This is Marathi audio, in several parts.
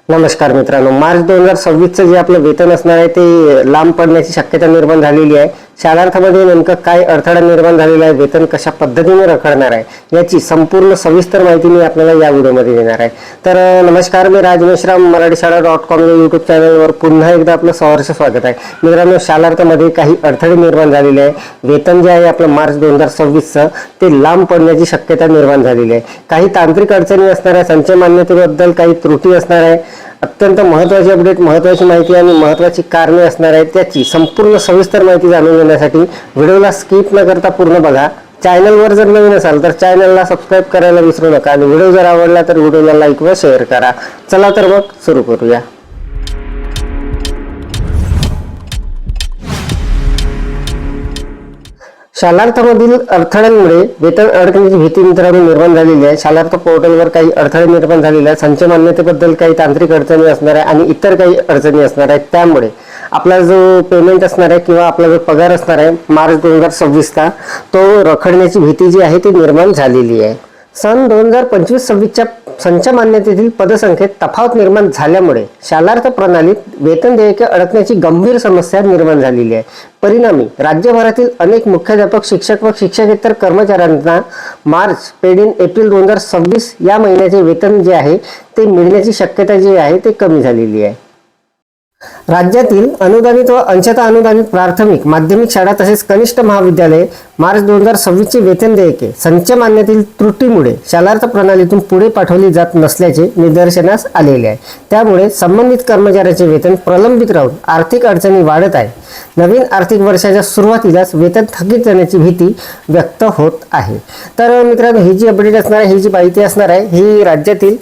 नमस्कार मित्रांनो, मार्च 2026चं जे आपलं वेतन असणार आहे ते लांब पडण्याची शक्यता निर्माण झालेली आहे. शालार्थामध्ये नेमकं काय अडथळा निर्माण झालेला आहे, वेतन कशा पद्धतीने रखडणार आहे याची संपूर्ण सविस्तर माहिती मी आपल्याला या व्हिडिओमध्ये देणार आहे. तर नमस्कार, मी राज मेश्राम मराठीशाळा.com या यूट्यूब चॅनलवर पुन्हा एकदा आपलं सहर्ष स्वागत आहे. मित्रांनो, शालार्थामध्ये काही अडथळे निर्माण झालेले आहे. वेतन जे आहे आपलं मार्च 2026चं ते लांब पडण्याची शक्यता निर्माण झालेली आहे. काही तांत्रिक अडचणी असणार आहे, संच मान्यतेबद्दल काही त्रुटी असणार आहे, अत्यंत महत्त्वाची अपडेट, महत्त्वाची माहिती आणि महत्त्वाची कारणे असणार आहेत. त्याची संपूर्ण सविस्तर माहिती जाणून घेण्यासाठी व्हिडिओला स्किप न करता पूर्ण बघा. चॅनलवर जर नवीन असाल तर चॅनलला सबस्क्राईब करायला विसरू नका आणि व्हिडिओ जर आवडला तर व्हिडिओला लाईक व शेअर करा. चला तर मग सुरू करूया. शालार्थामधील अडथळ्यांमुळे वेतन अडकण्याची भीती मित्रांनो निर्माण झालेली आहे. शालार्थ पोर्टलवर काही अडथळे निर्माण झालेले आहेत. संच मान्यतेबद्दल काही तांत्रिक अडचणी असणार आहे आणि इतर काही अडचणी असणार आहेत. त्यामुळे आपला जो पेमेंट असणार आहे किंवा आपला जो पगार असणार आहे मार्च 2026चा तो रखडण्याची भीती जी आहे ती निर्माण झालेली आहे. सन 2025-26च्या संच मान्यतेतील पदसंख्येत तफावत निर्माण झाल्यामुळे शालार्थ प्रणालीत वेतन देयके अडकण्याची गंभीर समस्या निर्माण झालेली आहे. परिणामी राज्यभरातील अनेक मुख्याध्यापक, शिक्षक व शिक्षकेतर कर्मचाऱ्यांना मार्च पेड इन एप्रिल 2026 या महिन्याचे वेतन जे आहे ते मिळण्याची शक्यता जी आहे ते कमी झालेली आहे. राज्यातील अनुदानित व अंशतः अनुदानित प्राथमिक, माध्यमिक शाळा तसेच कनिष्ठ महाविद्यालये मार्च 2026चे वेतन देयके संच मान्यतेतील त्रुटीमुळे शालार्थ प्रणालीतून पुढे पाठवली जात नसल्याचे निदर्शनास आलेले आहे. त्यामुळे संबंधित कर्मचाऱ्याचे वेतन प्रलंबित राहून आर्थिक अडचणी वाढत आहे. नवीन आर्थिक वर्षाच्या सुरुवातीलाच वेतन थकीत जाण्याची भीती व्यक्त होत आहे. तर मित्रांनो, ही जी अपडेट असणार आहे, ही जी माहिती असणार आहे, ही राज्यातील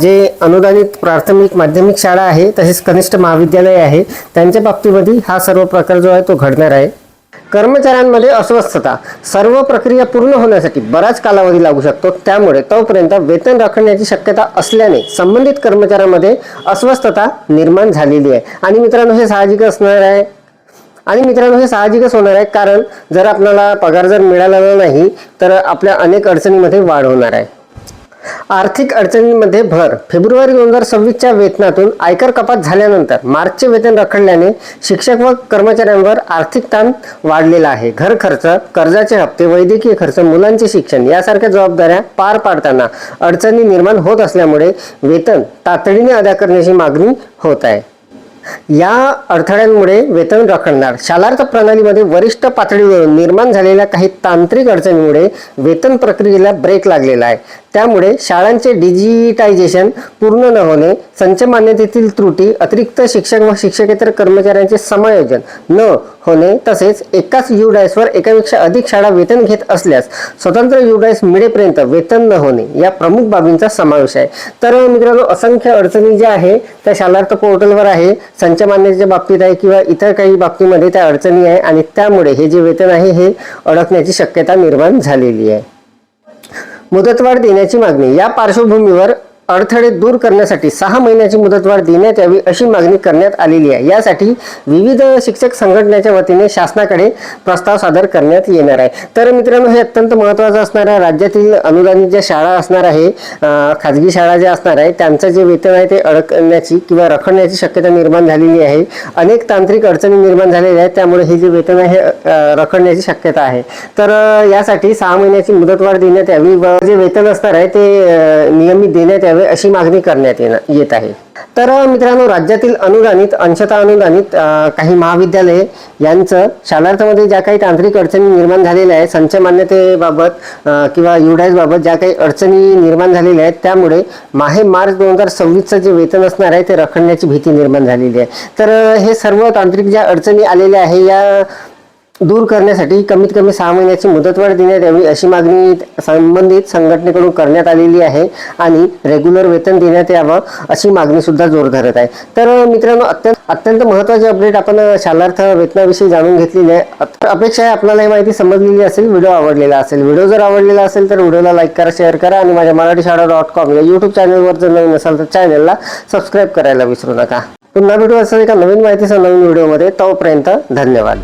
जे अनुदानित प्राथमिक, माध्यमिक शाळा आहे तसेच कनिष्ठ महाविद्यालय आहे त्यांच्या बाबतीमध्ये हा सर्व प्रकार जो आहे तो घडणार आहे. कर्मचाऱ्यांमध्ये अस्वस्थता, सर्व प्रक्रिया पूर्ण होण्यासाठी बराच कालावधी लागू शकतो. त्यामुळे तोपर्यंत वेतन राखण्याची शक्यता असल्याने संबंधित कर्मचाऱ्यांमध्ये अस्वस्थता निर्माण झालेली आहे. आणि मित्रांनो, हे साहजिक असणार आहे साहजिकच होणार आहे, कारण जर आपल्याला पगार जर मिळाला नाही तर आपल्या अनेक अडचणींमध्ये वाढ होणार आहे. आर्थिक अडचणींमध्ये भर. फेब्रुवारी 2026च्या वेतनातून आयकर कपात झाल्यानंतर मार्चचे वेतन रखडल्याने शिक्षक व कर्मचाऱ्यांवर आर्थिक ताण वाढलेला आहे. घर खर्च, कर्जाचे हप्ते, वैद्यकीय खर्च, मुलांचे शिक्षण यासारख्या जबाबदाऱ्या पार पाडताना अडचणी निर्माण होत असल्यामुळे वेतन तातडीने अदा करण्याची मागणी होत आहे. या अडथळ्यांमुळे वेतन रखडणार. शालार्थ प्रणालीमध्ये वरिष्ठ पातळीवरून निर्माण झालेल्या काही तांत्रिक अडचणीमुळे वेतन प्रक्रियेला ब्रेक लागलेला आहे. त्यामुळे शाळांचे डिजिटायझेशन पूर्ण न होणे, संच मान्यतेतील त्रुटी, अतिरिक्त शिक्षक व शिक्षकेतर कर्मचाऱ्यांचे समायोजन न होणे तसेच एकाच युडायसवर एकापेक्षा अधिक शाळा वेतन घेत असल्यास स्वतंत्र युडायस मिळेपर्यंत वेतन न होणे या प्रमुख बाबींचा समावेश आहे. तर मित्रांनो, असंख्य अडचणी ज्या आहे त्या शालार्थ पोर्टलवर आहे, संच मान्यतेच्या बाबतीत आहे किंवा इतर काही बाबतीमध्ये त्या अडचणी आहे आणि त्यामुळे हे जे वेतन आहे हे अडकण्याची शक्यता निर्माण झालेली आहे. मुदतवाढ देण्याची मागणी. या पार्श्वभूमीवर अडथळे दूर करण्यासाठी 6 महिन्याची मुदतवाढ देण्यात यावी अशी मागणी करण्यात आलेली आहे. यासाठी विविध शिक्षक संघटनेच्या वतीने शासनाकडे प्रस्ताव सादर करण्यात येणार आहे. तर मित्रांनो, हे अत्यंत महत्त्वाचं असणार आहे. राज्यातील अनुदानित ज्या शाळा असणार आहे, खाजगी शाळा ज्या असणार आहे त्यांचं जे वेतन आहे ते अडकण्याची किंवा रखडण्याची शक्यता निर्माण झालेली आहे. अनेक तांत्रिक अडचणी निर्माण झालेल्या आहेत, त्यामुळे हे जे वेतन आहे हे रखडण्याची शक्यता आहे. तर यासाठी 6 महिन्याची मुदतवाढ देण्यात यावी व जे वेतन असणार आहे ते नियमित देण्यात यावे अशी मागणी करण्यात येत आहे. तर मित्रांनो, राज्यातील अनुदानित, अंशतः अनुदानित काही महाविद्यालये यांचं शालार्थामध्ये ज्या काही तांत्रिक अडचणी निर्माण झालेल्या आहेत, संच मान्यतेबाबत किंवा युडायस बाबत ज्या काही अडचणी निर्माण झालेल्या आहेत त्यामुळे मार्च 2026चं जे वेतन असणार आहे ते रखडण्याची भीती निर्माण झालेली आहे. तर हे सर्व तांत्रिक ज्या अडचणी आलेल्या आहे या दूर करण्यासाठी कमीत कमी 6 महिन्याची मुदतवाढ देण्यात यावी अशी मागणी संबंधित संघटनेकडून करण्यात आलेली आहे आणि रेग्युलर वेतन देण्यात यावं अशी मागणी सुद्धा जोर धरत आहे. तर मित्रांनो, अत्यंत महत्त्वाची अपडेट आपण शालार्थ वेतनाविषयी जाणून घेतलेली आहे. अपेक्षा आहे आपल्याला ही माहिती समजलेली असेल, व्हिडिओ आवडलेला असेल. व्हिडिओ जर आवडलेला असेल तर व्हिडिओला लाईक करा, शेअर करा आणि माझ्या मराठीशाळा.com या यूट्यूब चॅनलवर जर नवीन असाल तर चॅनलला सबस्क्राईब करायला विसरू नका. पुन्हा भेटू असं एका नवीन माहितीसह नवीन व्हिडिओमध्ये. तोपर्यंत धन्यवाद.